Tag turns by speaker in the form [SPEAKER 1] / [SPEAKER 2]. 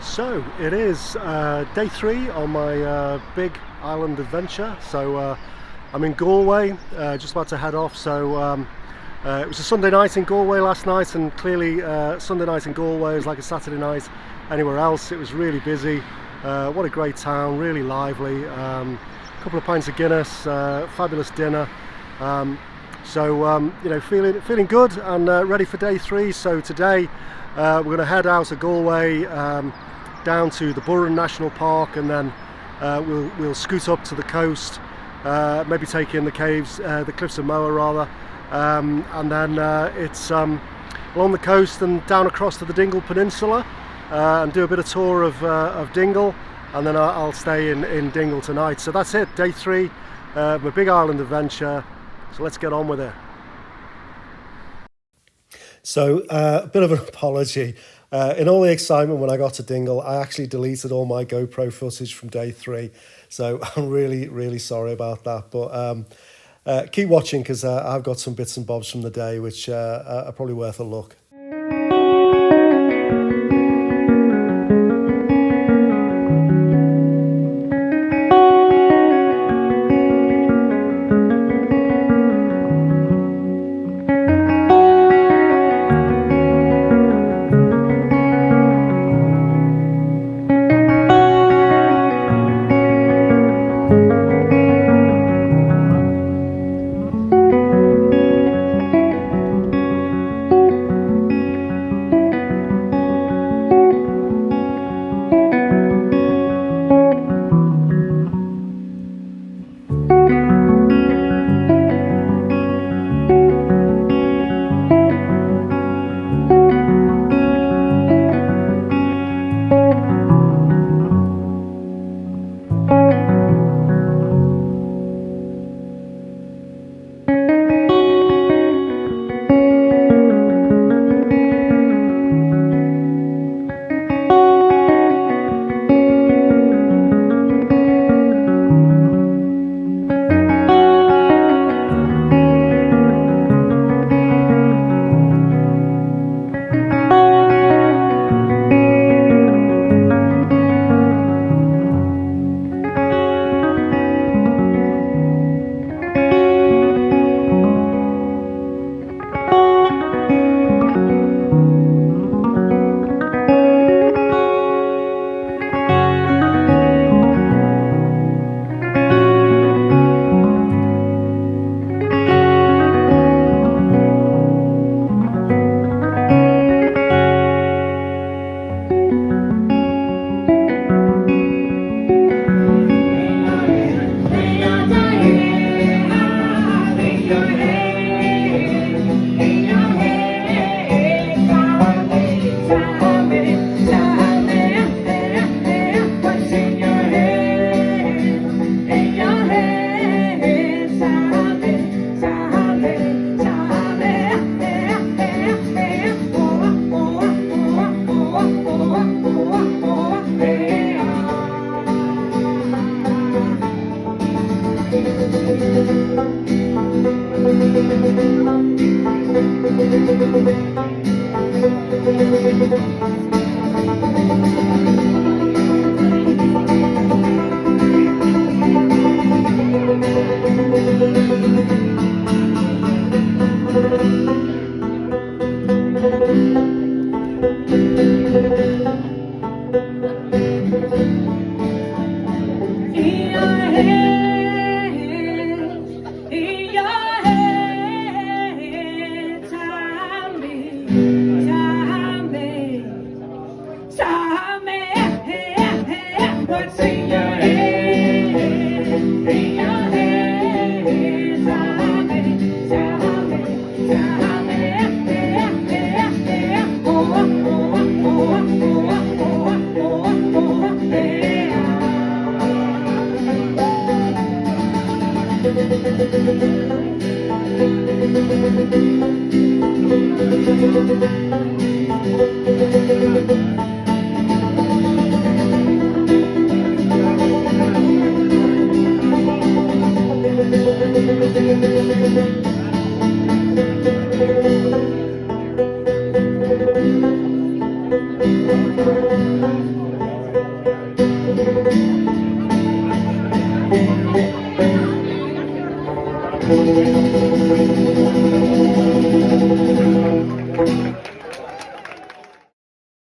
[SPEAKER 1] So it is day 3 on my big island adventure. So I'm in Galway, just about to head off. So it was a Sunday night in Galway last night, and clearly Sunday night in Galway is like a Saturday night anywhere else. It was really busy. What a great town, really lively. Couple of pints of Guinness, fabulous dinner. You know, feeling good and ready for day 3. So today we're going to head out of Galway down to the Burren National Park, and then we'll scoot up to the coast, maybe take in the caves, the Cliffs of Moher rather, and then it's along the coast and down across to the Dingle Peninsula, and do a bit of tour of Dingle, and then I'll stay in Dingle tonight. So that's it, day 3 of my big island adventure. So let's get on with it. So a bit of an apology. In all the excitement when I got to Dingle, I actually deleted all my GoPro footage from day 3. So I'm really sorry about that. But keep watching, because I've got some bits and bobs from the day which are probably worth a look.